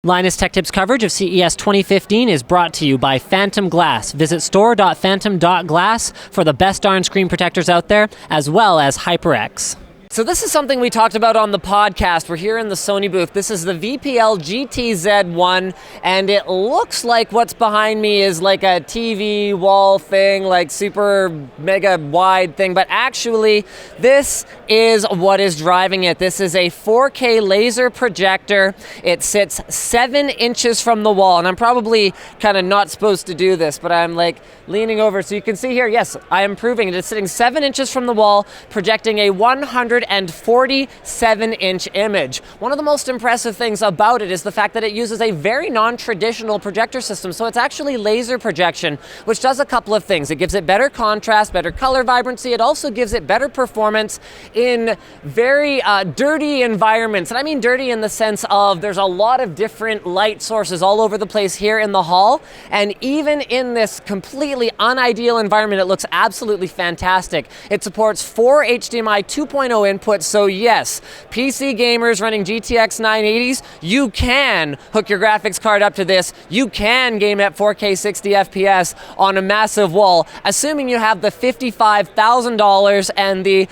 Linus Tech Tips coverage of CES 2015 is brought to you by Phantom Glass. Visit store.phantom.glass for the best darn screen protectors out there, as well as HyperX. So this is something we talked about on the podcast. We're here in the Sony booth. This is the VPL GTZ1, and it looks like what's behind me is like a TV wall thing, like super mega wide thing, but actually this is what is driving it. This is a 4K laser projector. It sits 7 inches from the wall, and I'm probably kind of not supposed to do this, but I'm like leaning over so you can see here, yes, I am proving it. It's sitting 7 inches from the wall, projecting a 147-inch image. One of the most impressive things about it is the fact that it uses a very non-traditional projector system. So it's actually laser projection, which does a couple of things. It gives it better contrast, better color vibrancy. It also gives it better performance in very dirty environments. And I mean dirty in the sense of there's a lot of different light sources all over the place here in the hall. And even in this completely unideal environment, it looks absolutely fantastic. It supports 4 HDMI 2.0 inputs, so yes, PC gamers running GTX 980s, you can hook your graphics card up to this. You can game at 4K 60 FPS on a massive wall, assuming you have the $55,000 and the,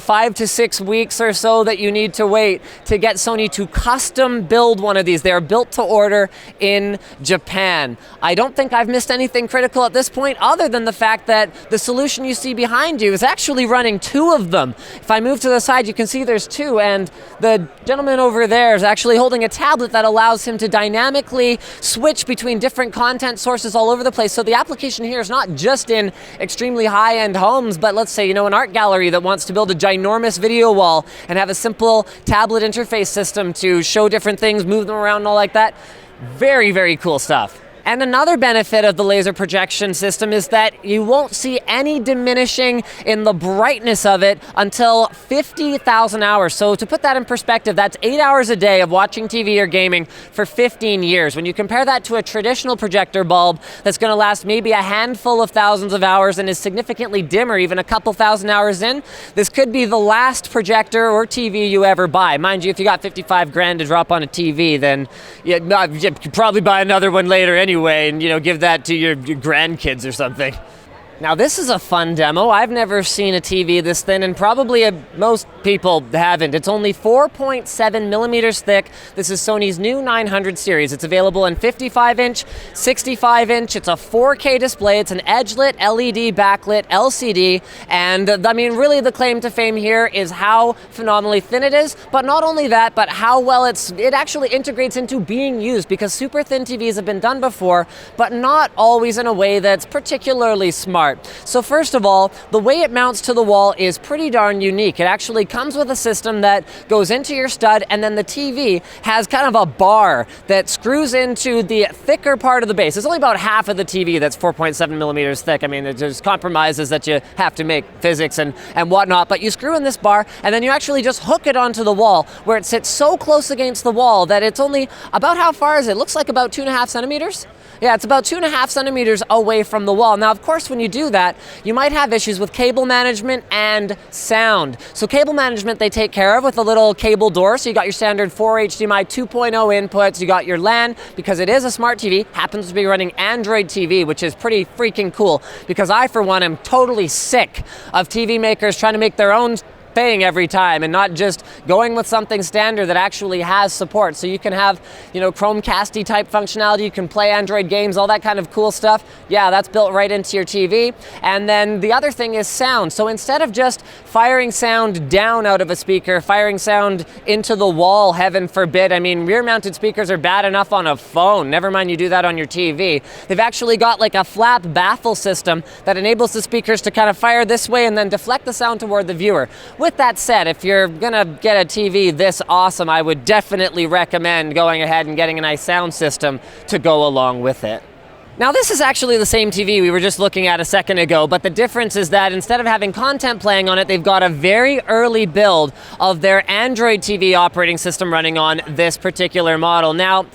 5 to 6 weeks or so that you need to wait to get Sony to custom build one of these. They are built to order in Japan. I don't think I've missed anything critical at this point other than the fact that the solution you see behind you is actually running 2 of them. If I move to the side, you can see there's 2, and the gentleman over there is actually holding a tablet that allows him to dynamically switch between different content sources all over the place. So the application here is not just in extremely high-end homes, but let's say, an art gallery that wants to build a ginormous video wall and have a simple tablet interface system to show different things, move them around and all like that. Very, very cool stuff. And another benefit of the laser projection system is that you won't see any diminishing in the brightness of it until 50,000 hours. So to put that in perspective, that's 8 hours a day of watching TV or gaming for 15 years. When you compare that to a traditional projector bulb that's going to last maybe a handful of thousands of hours and is significantly dimmer, even a couple thousand hours in, this could be the last projector or TV you ever buy. Mind you, if you got 55 grand to drop on a TV, then you could probably buy another one later anyway. And give that to your grandkids or something. Now this is a fun demo. I've never seen a TV this thin, and probably most people haven't. It's only 4.7 millimeters thick. This is Sony's new 900 series. It's available in 55-inch, 65-inch. It's a 4K display. It's an edge-lit, LED backlit LCD. And I mean, really the claim to fame here is how phenomenally thin it is. But not only that, but how well it actually integrates into being used, because super thin TVs have been done before, but not always in a way that's particularly smart. So first of all, the way it mounts to the wall is pretty darn unique. It actually comes with a system that goes into your stud, and then the TV has kind of a bar that screws into the thicker part of the base. It's only about half of the TV that's 4.7 millimeters thick. I mean, there's compromises that you have to make, physics and whatnot, but you screw in this bar, and then you actually just hook it onto the wall, where it sits so close against the wall that it's only about, how far is it? Looks like about 2.5 centimeters. Yeah, it's about 2.5 centimeters away from the wall. Now, of course, when you do that, you might have issues with cable management and sound. So cable management they take care of with a little cable door. So you got your standard 4 HDMI 2.0 inputs. You got your LAN, because it is a smart TV, happens to be running Android TV, which is pretty freaking cool, because I, for one, am totally sick of TV makers trying to make their own thing every time and not just going with something standard that actually has support. So you can have, Chromecast-y type functionality, you can play Android games, all that kind of cool stuff. Yeah, that's built right into your TV. And then the other thing is sound. So instead of just firing sound down out of a speaker, firing sound into the wall, heaven forbid. I mean, rear-mounted speakers are bad enough on a phone. Never mind you do that on your TV. They've actually got like a flap baffle system that enables the speakers to kind of fire this way and then deflect the sound toward the viewer. With that said, if you're gonna get a TV this awesome, I would definitely recommend going ahead and getting a nice sound system to go along with it. Now this is actually the same TV we were just looking at a second ago, but the difference is that instead of having content playing on it, they've got a very early build of their Android TV operating system running on this particular model. Now,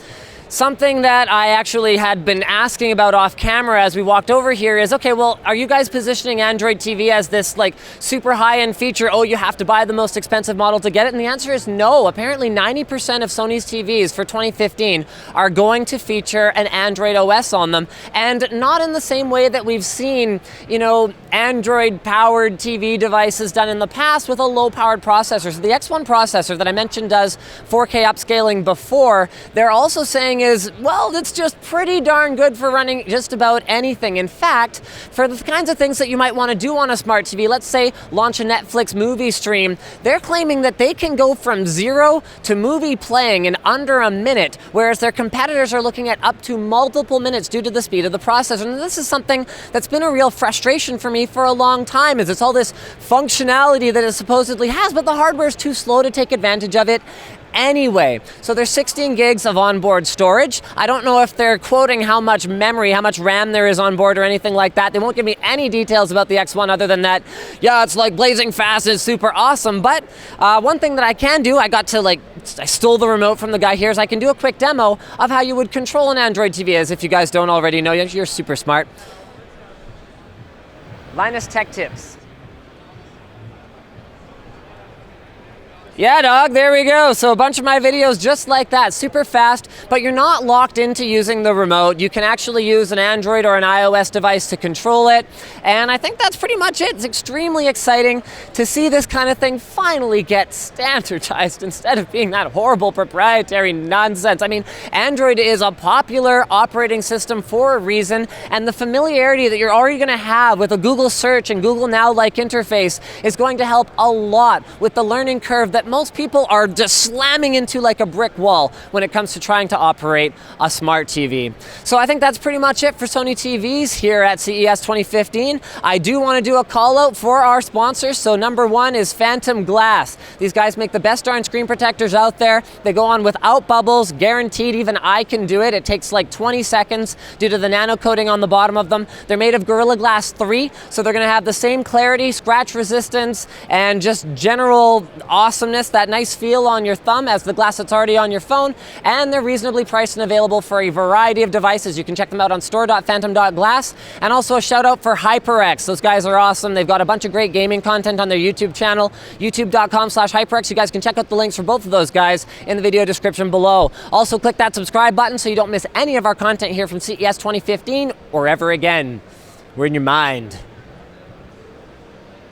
Something that I actually had been asking about off camera as we walked over here is, okay, well, are you guys positioning Android TV as this like super high-end feature? Oh, you have to buy the most expensive model to get it? And the answer is no. Apparently 90% of Sony's TVs for 2015 are going to feature an Android OS on them, and not in the same way that we've seen, you know, Android-powered TV devices done in the past with a low-powered processor. So the X1 processor that I mentioned does 4K upscaling before, they're also saying is, well, it's just pretty darn good for running just about anything. In fact, for the kinds of things that you might want to do on a smart TV, let's say launch a Netflix movie stream, they're claiming that they can go from 0 to movie playing in under a minute, whereas their competitors are looking at up to multiple minutes due to the speed of the processor. And this is something that's been a real frustration for me for a long time, is it's all this functionality that it supposedly has, but the hardware is too slow to take advantage of it anyway. So there's 16 gigs of onboard storage. I don't know if they're quoting how much memory, how much RAM there is on board or anything like that. They won't give me any details about the X1 other than that, yeah, it's like blazing fast, it's super awesome. But one thing that I can do, I stole the remote from the guy here, is I can do a quick demo of how you would control an Android TV, as if you guys don't already know. You're super smart. Linus Tech Tips. Yeah, dog, there we go. So a bunch of my videos just like that, super fast, but you're not locked into using the remote. You can actually use an Android or an iOS device to control it, and I think that's pretty much it. It's extremely exciting to see this kind of thing finally get standardized instead of being that horrible proprietary nonsense. I mean, Android is a popular operating system for a reason, and the familiarity that you're already going to have with a Google search and Google Now-like interface is going to help a lot with the learning curve that most people are just slamming into like a brick wall when it comes to trying to operate a smart TV. So I think that's pretty much it for Sony TVs here at CES 2015. I do want to do a call out for our sponsors. So number one is Phantom Glass. These guys make the best darn screen protectors out there. They go on without bubbles, guaranteed. Even I can do it. It takes like 20 seconds due to the nano coating on the bottom of them. They're made of Gorilla Glass 3, so they're going to have the same clarity, scratch resistance, and just general awesomeness, that nice feel on your thumb as the glass that's already on your phone, and they're reasonably priced and available for a variety of devices. You can check them out on store.phantom.glass, and also a shout out for HyperX. Those guys are awesome. They've got a bunch of great gaming content on their YouTube channel, youtube.com/HyperX. You guys can check out the links for both of those guys in the video description below. Also click that subscribe button so you don't miss any of our content here from CES 2015 or ever again. We're in your mind.